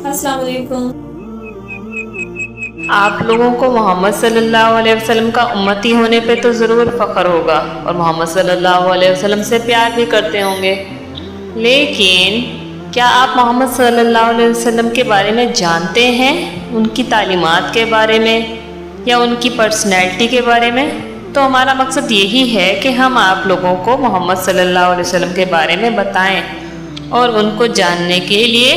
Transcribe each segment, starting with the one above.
السلام علیکم۔ آپ لوگوں کو محمد صلی اللہ علیہ وسلم کا امتی ہونے پہ تو ضرور فخر ہوگا اور محمد صلی اللہ علیہ وسلم سے پیار بھی کرتے ہوں گے، لیکن کیا آپ محمد صلی اللہ علیہ وسلم کے بارے میں جانتے ہیں، ان کی تعلیمات کے بارے میں یا ان کی پرسنالٹی کے بارے میں؟ تو ہمارا مقصد یہی ہے کہ ہم آپ لوگوں کو محمد صلی اللہ علیہ وسلم کے بارے میں بتائیں اور ان کو جاننے کے لیے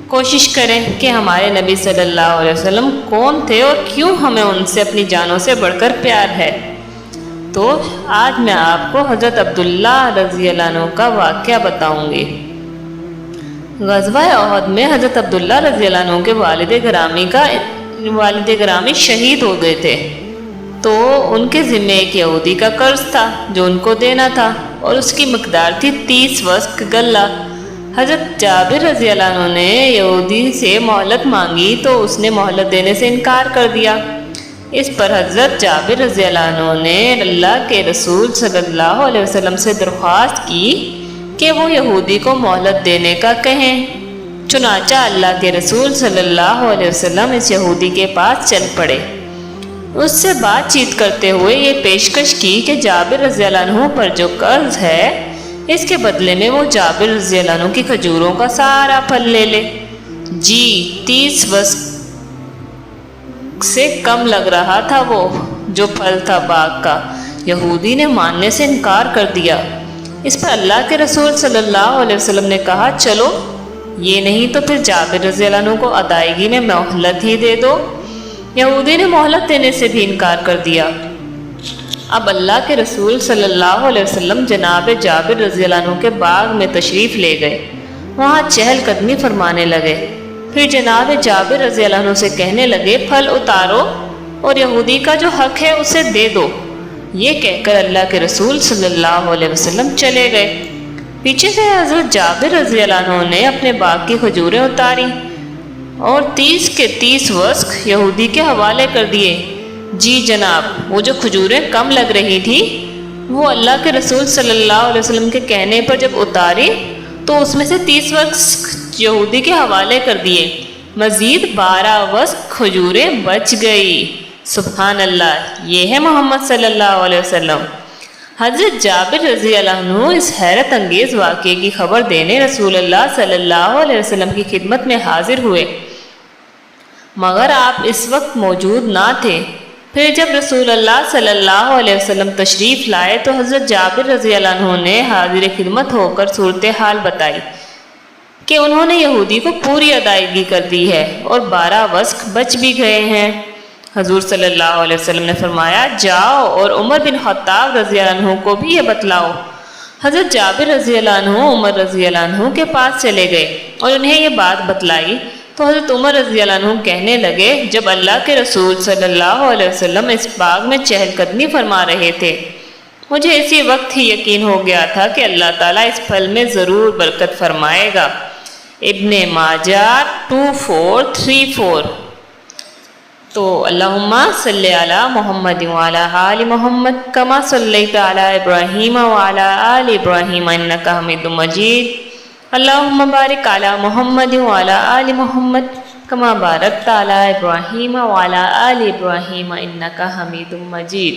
کوشش کریں کہ ہمارے نبی صلی اللہ علیہ وسلم کون تھے اور کیوں ہمیں ان سے اپنی جانوں سے بڑھ کر پیار ہے۔ تو آج میں آپ کو حضرت عبداللہ رضی اللہ عنہ کا واقعہ بتاؤں گی۔ غزوہ احد میں حضرت عبداللہ رضی اللہ عنہ کے والد گرامی شہید ہو گئے تھے، تو ان کے ذمہ ایک یہودی کا قرض تھا جو ان کو دینا تھا، اور اس کی مقدار تھی 30 وسق غلہ۔ حضرت جابر رضی اللہ عنہ نے یہودی سے مہلت مانگی تو اس نے مہلت دینے سے انکار کر دیا۔ اس پر حضرت جابر رضی اللہ عنہ نے اللہ کے رسول صلی اللہ علیہ وسلم سے درخواست کی کہ وہ یہودی کو مہلت دینے کا کہیں۔ چنانچہ اللہ کے رسول صلی اللہ علیہ وسلم اس یہودی کے پاس چل پڑے، اس سے بات چیت کرتے ہوئے یہ پیشکش کی کہ جابر رضی اللہ عنہ پر جو قرض ہے اس کے بدلے میں وہ جابر رضی اللہ عنہ کی کھجوروں کا سارا پھل لے لے۔ 30 وسق سے کم لگ رہا تھا وہ جو پھل تھا باغ کا۔ یہودی نے ماننے سے انکار کر دیا۔ اس پر اللہ کے رسول صلی اللہ علیہ وسلم نے کہا، چلو یہ نہیں تو پھر جابر رضی اللہ عنہ کو ادائیگی میں مہلت ہی دے دو۔ یہودی نے مہلت دینے سے بھی انکار کر دیا۔ اب اللہ کے رسول صلی اللہ علیہ وسلم جناب جابر رضی اللہ عنہ کے باغ میں تشریف لے گئے، وہاں چہل قدمی فرمانے لگے۔ پھر جناب جابر رضی اللہ عنہ سے کہنے لگے، پھل اتارو اور یہودی کا جو حق ہے اسے دے دو۔ یہ کہہ کر اللہ کے رسول صلی اللہ علیہ وسلم چلے گئے۔ پیچھے سے حضرت جابر رضی اللہ عنہ نے اپنے باغ کی کھجوریں اتاری اور 30 کے 30 وسق یہودی کے حوالے کر دیے۔ جناب، وہ جو کھجوریں کم لگ رہی تھی وہ اللہ کے رسول صلی اللہ علیہ وسلم کے کہنے پر جب اتاری تو اس میں سے 30 وسق یہودی کے حوالے کر دیے، مزید 12 وسق کھجوریں بچ گئی۔ سبحان اللہ، یہ ہے محمد صلی اللہ علیہ وسلم۔ حضرت جابر رضی اللہ عنہ اس حیرت انگیز واقعے کی خبر دینے رسول اللہ صلی اللہ علیہ وسلم کی خدمت میں حاضر ہوئے، مگر آپ اس وقت موجود نہ تھے۔ پھر جب رسول اللہ صلی اللہ علیہ وسلم تشریف لائے تو حضرت جابر رضی اللہ عنہ نے حاضر خدمت ہو کر صورتحال بتائی کہ انہوں نے یہودی کو پوری ادائیگی کر دی ہے اور 12 وسق بچ بھی گئے ہیں۔ حضور صلی اللہ علیہ وسلم نے فرمایا، جاؤ اور عمر بن خطاب رضی اللہ عنہ کو بھی یہ بتلاؤ۔ حضرت جابر رضی اللہ عنہ عمر رضی اللہ عنہ کے پاس چلے گئے اور انہیں یہ بات بتلائی تو حضرت عمر رضی اللہ عنہ کہنے لگے، جب اللہ کے رسول صلی اللہ علیہ وسلم اس باغ میں چہل قدمی فرما رہے تھے مجھے اسی وقت ہی یقین ہو گیا تھا کہ اللہ تعالیٰ اس پھل میں ضرور برکت فرمائے گا۔ ابن ماجہ 2434۔ تو اللہم صلی علی محمد وعلی آل محمد کما صلیت علی ابراہیم وعلی آل ابراہیم انک حمید مجید۔ اللہم بارک علی محمد وعلی آل محمد کما بارکت علی ابراہیم وعلی آل ابراہیم انک حمید مجید۔